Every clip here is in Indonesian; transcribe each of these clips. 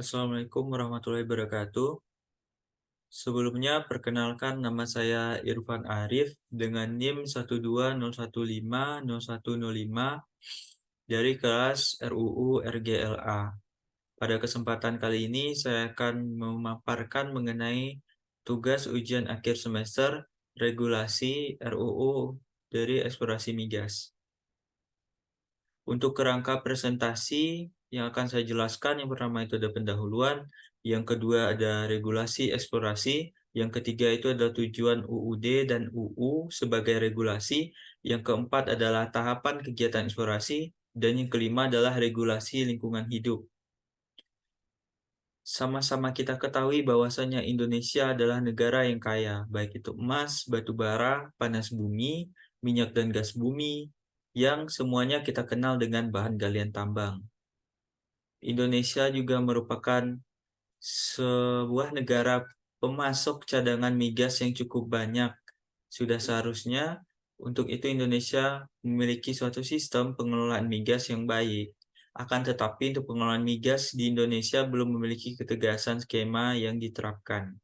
Assalamualaikum warahmatullahi wabarakatuh. Sebelumnya, perkenalkan nama saya Irfan Arif dengan NIM 120150105 dari kelas RUU RGLA. Pada kesempatan kali ini, saya akan memaparkan mengenai tugas ujian akhir semester regulasi RUU dari eksplorasi migas. Untuk kerangka presentasi yang akan saya jelaskan, yang pertama itu ada pendahuluan, yang kedua ada regulasi eksplorasi, yang ketiga itu adalah tujuan UUD dan UU sebagai regulasi, yang keempat adalah tahapan kegiatan eksplorasi, dan yang kelima adalah regulasi lingkungan hidup. Sama-sama kita ketahui bahwasanya Indonesia adalah negara yang kaya, baik itu emas, batu bara, panas bumi, minyak dan gas bumi, yang semuanya kita kenal dengan bahan galian tambang. Indonesia juga merupakan sebuah negara pemasok cadangan migas yang cukup banyak. Sudah seharusnya untuk itu Indonesia memiliki suatu sistem pengelolaan migas yang baik. Akan tetapi untuk pengelolaan migas di Indonesia belum memiliki ketegasan skema yang diterapkan.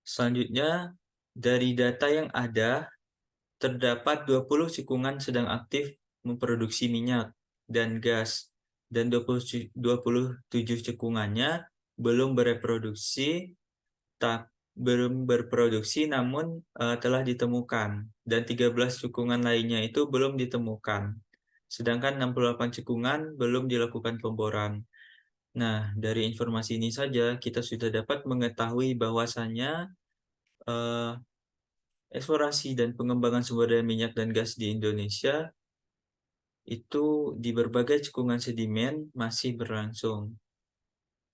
Selanjutnya, dari data yang ada, terdapat 20 cekungan sedang aktif memproduksi minyak dan gas, dan 27 cekungannya belum bereproduksi, belum berproduksi namun telah ditemukan, dan 13 cekungan lainnya itu belum ditemukan. Sedangkan 68 cekungan belum dilakukan pemboran. Nah, dari informasi ini saja kita sudah dapat mengetahui bahwasannya eh, eksplorasi dan pengembangan sumber daya minyak dan gas di Indonesia itu di berbagai cekungan sedimen masih berlangsung.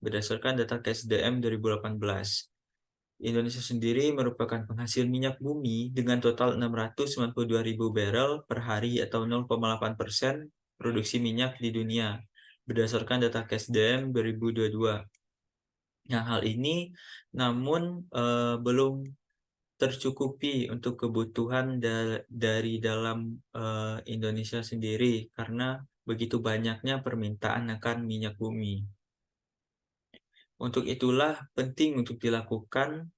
Berdasarkan data KSDM 2018, Indonesia sendiri merupakan penghasil minyak bumi dengan total 692.000 barel per hari atau 0,8% produksi minyak di dunia, berdasarkan data KSDM 2022. Nah, hal ini namun belum tercukupi untuk kebutuhan dari dalam Indonesia sendiri karena begitu banyaknya permintaan akan minyak bumi. Untuk itulah penting untuk dilakukan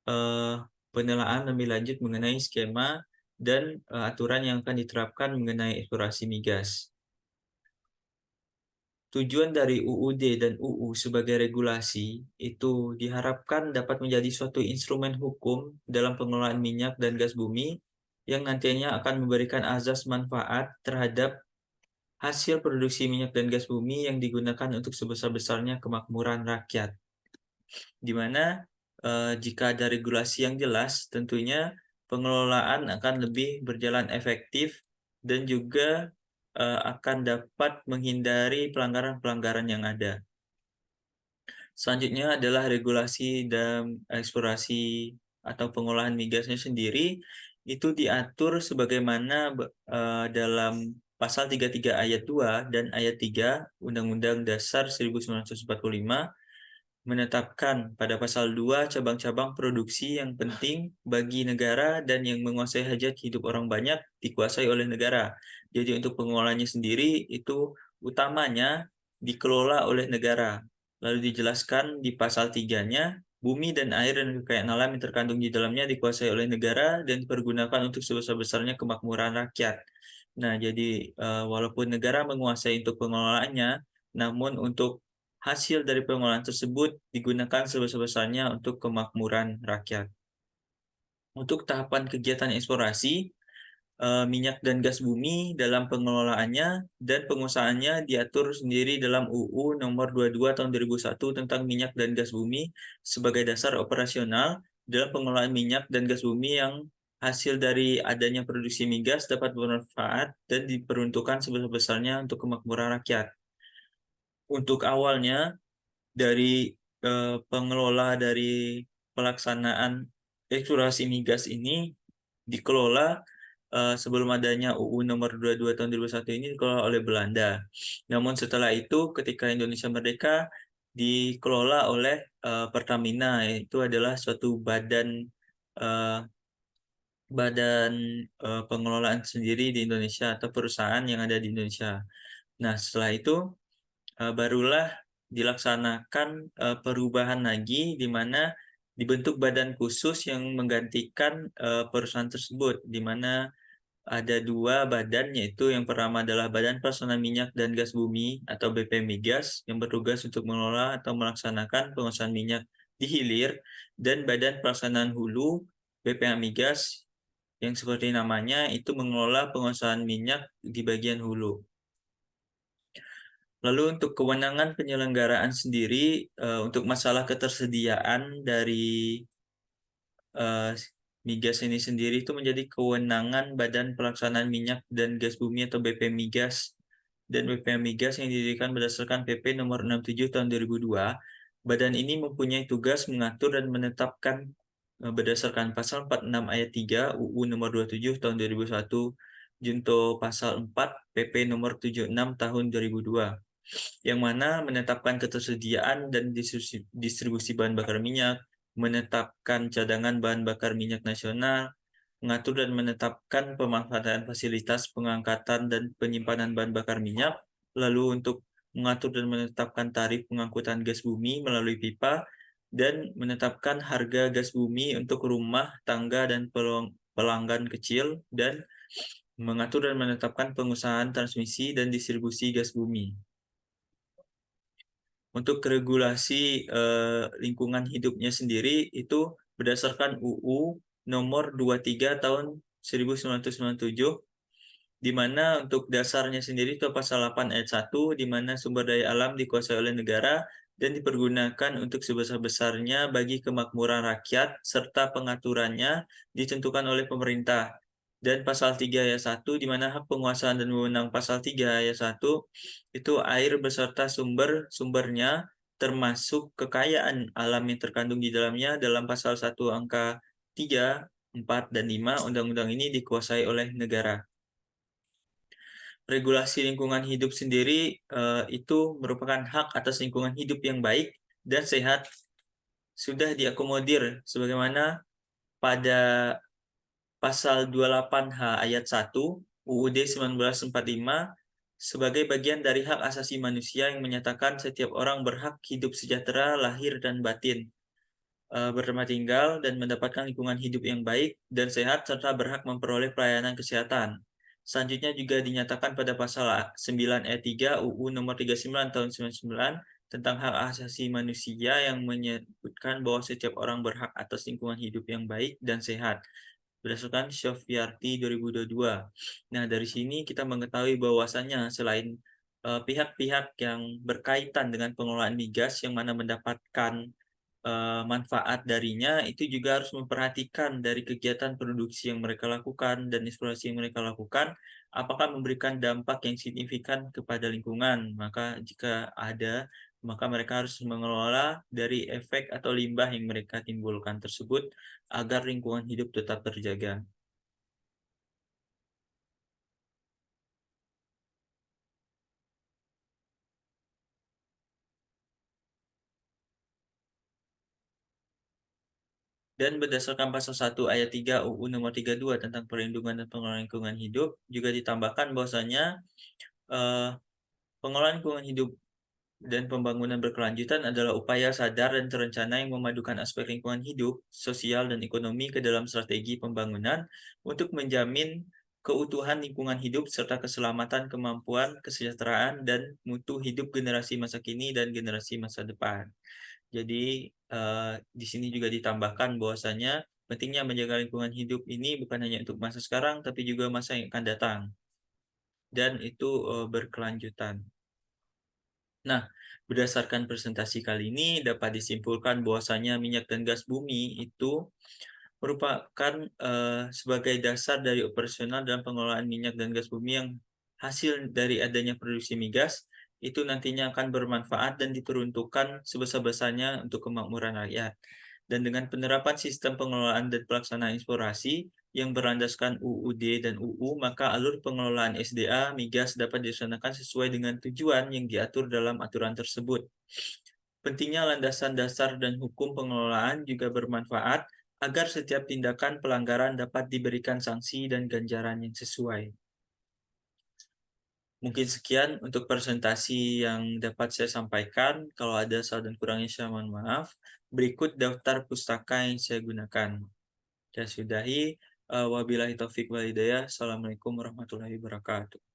eh, penelaahan lebih lanjut mengenai skema dan aturan yang akan diterapkan mengenai eksplorasi migas. Tujuan dari UUD dan UU sebagai regulasi itu diharapkan dapat menjadi suatu instrumen hukum dalam pengelolaan minyak dan gas bumi yang nantinya akan memberikan azas manfaat terhadap hasil produksi minyak dan gas bumi yang digunakan untuk sebesar-besarnya kemakmuran rakyat. Di mana jika ada regulasi yang jelas, tentunya pengelolaan akan lebih berjalan efektif dan juga akan dapat menghindari pelanggaran-pelanggaran yang ada. Selanjutnya adalah regulasi dan eksplorasi atau pengolahan migasnya sendiri itu diatur sebagaimana dalam pasal 33 ayat 2 dan ayat 3 Undang-Undang Dasar 1945 menetapkan pada pasal 2 cabang-cabang produksi yang penting bagi negara dan yang menguasai hajat hidup orang banyak dikuasai oleh negara. Jadi untuk pengelolaannya sendiri itu utamanya dikelola oleh negara. Lalu dijelaskan di pasal 3-nya, bumi dan air dan kekayaan alam yang terkandung di dalamnya dikuasai oleh negara dan dipergunakan untuk sebesar-besarnya kemakmuran rakyat. Nah, jadi walaupun negara menguasai untuk pengelolaannya, namun untuk hasil dari pengolahan tersebut digunakan sebesar-besarnya untuk kemakmuran rakyat. Untuk tahapan kegiatan eksplorasi, minyak dan gas bumi dalam pengelolaannya dan pengusahaannya diatur sendiri dalam UU Nomor 22 Tahun 2001 tentang minyak dan gas bumi sebagai dasar operasional dalam pengelolaan minyak dan gas bumi yang hasil dari adanya produksi migas dapat bermanfaat dan diperuntukkan sebesar-besarnya untuk kemakmuran rakyat. Untuk awalnya, dari pengelola dari pelaksanaan eksplorasi migas ini dikelola sebelum adanya UU Nomor 22 Tahun 2001 ini dikelola oleh Belanda. Namun setelah itu ketika Indonesia merdeka dikelola oleh Pertamina, yaitu adalah suatu badan eh, badan pengelolaan sendiri di Indonesia atau perusahaan yang ada di Indonesia. Nah, setelah itu barulah dilaksanakan perubahan lagi, di mana dibentuk badan khusus yang menggantikan perusahaan tersebut, di mana ada dua badan, yaitu yang pertama adalah Badan Pelaksana Minyak dan Gas Bumi atau BP Migas yang bertugas untuk mengelola atau melaksanakan pengusahaan minyak di hilir, dan Badan Pelaksanaan Hulu BPH Migas yang seperti namanya itu mengelola pengusahaan minyak di bagian hulu. Lalu untuk kewenangan penyelenggaraan sendiri, untuk masalah ketersediaan dari migas ini sendiri itu menjadi kewenangan Badan Pelaksanaan Minyak dan Gas Bumi atau BP Migas. Dan BP Migas yang didirikan berdasarkan PP nomor 67 tahun 2002. Badan ini mempunyai tugas mengatur dan menetapkan berdasarkan pasal 46 ayat 3 UU nomor 27 tahun 2001 junto pasal 4 PP nomor 76 tahun 2002, yang mana menetapkan ketersediaan dan distribusi bahan bakar minyak, menetapkan cadangan bahan bakar minyak nasional, mengatur dan menetapkan pemanfaatan fasilitas pengangkatan dan penyimpanan bahan bakar minyak, lalu untuk mengatur dan menetapkan tarif pengangkutan gas bumi melalui pipa, dan menetapkan harga gas bumi untuk rumah tangga dan pelanggan kecil, dan mengatur dan menetapkan pengusahaan transmisi dan distribusi gas bumi. Untuk regulasi lingkungan hidupnya sendiri itu berdasarkan UU nomor 23 tahun 1997, di mana untuk dasarnya sendiri itu pasal 8 ayat 1, di mana sumber daya alam dikuasai oleh negara dan dipergunakan untuk sebesar-besarnya bagi kemakmuran rakyat, serta pengaturannya ditentukan oleh pemerintah. Dan pasal 3 ayat 1, di mana hak penguasaan dan wewenang pasal 3 ayat 1 itu air beserta sumber-sumbernya termasuk kekayaan alam yang terkandung di dalamnya dalam pasal 1 angka 3, 4, dan 5 undang-undang ini dikuasai oleh negara. Regulasi lingkungan hidup sendiri itu merupakan hak atas lingkungan hidup yang baik dan sehat, sudah diakomodir sebagaimana pada pasal 28H ayat 1 UUD 1945 sebagai bagian dari hak asasi manusia yang menyatakan setiap orang berhak hidup sejahtera lahir dan batin, bertempat tinggal dan mendapatkan lingkungan hidup yang baik dan sehat, serta berhak memperoleh pelayanan kesehatan. Selanjutnya juga dinyatakan pada pasal 9 ayat 3 UU nomor 39 tahun 99 tentang hak asasi manusia yang menyebutkan bahwa setiap orang berhak atas lingkungan hidup yang baik dan sehat, berdasarkan Syofyarti 2022. Nah, dari sini kita mengetahui bahwasannya selain pihak-pihak yang berkaitan dengan pengelolaan migas yang mana mendapatkan manfaat darinya, itu juga harus memperhatikan dari kegiatan produksi yang mereka lakukan dan eksplorasi yang mereka lakukan, apakah memberikan dampak yang signifikan kepada lingkungan. Maka jika ada, maka mereka harus mengelola dari efek atau limbah yang mereka timbulkan tersebut agar lingkungan hidup tetap terjaga. Dan berdasarkan pasal 1 ayat 3 UU nomor 32 tentang perlindungan dan pengelolaan lingkungan hidup, juga ditambahkan bahwasanya eh, pengelolaan lingkungan hidup dan pembangunan berkelanjutan adalah upaya sadar dan terencana yang memadukan aspek lingkungan hidup, sosial, dan ekonomi ke dalam strategi pembangunan untuk menjamin keutuhan lingkungan hidup serta keselamatan, kemampuan, kesejahteraan, dan mutu hidup generasi masa kini dan generasi masa depan. Jadi di sini juga ditambahkan bahwasanya pentingnya menjaga lingkungan hidup ini bukan hanya untuk masa sekarang, tapi juga masa yang akan datang, dan itu berkelanjutan. Nah, berdasarkan presentasi kali ini dapat disimpulkan bahwasanya minyak dan gas bumi itu merupakan sebagai dasar dari operasional dan pengelolaan minyak dan gas bumi yang hasil dari adanya produksi migas itu nantinya akan bermanfaat dan diperuntukkan sebesar-besarnya untuk kemakmuran rakyat. Dan dengan penerapan sistem pengelolaan dan pelaksanaan eksplorasi yang berlandaskan UUD dan UU, maka alur pengelolaan SDA migas dapat dilaksanakan sesuai dengan tujuan yang diatur dalam aturan tersebut. Pentingnya landasan dasar dan hukum pengelolaan juga bermanfaat agar setiap tindakan pelanggaran dapat diberikan sanksi dan ganjaran yang sesuai. Mungkin sekian untuk presentasi yang dapat saya sampaikan. Kalau ada salah dan kurangnya saya mohon maaf. Berikut daftar pustaka yang saya gunakan. Saya sudahi, wabillahi taufik wal hidayah. Assalamualaikum warahmatullahi wabarakatuh.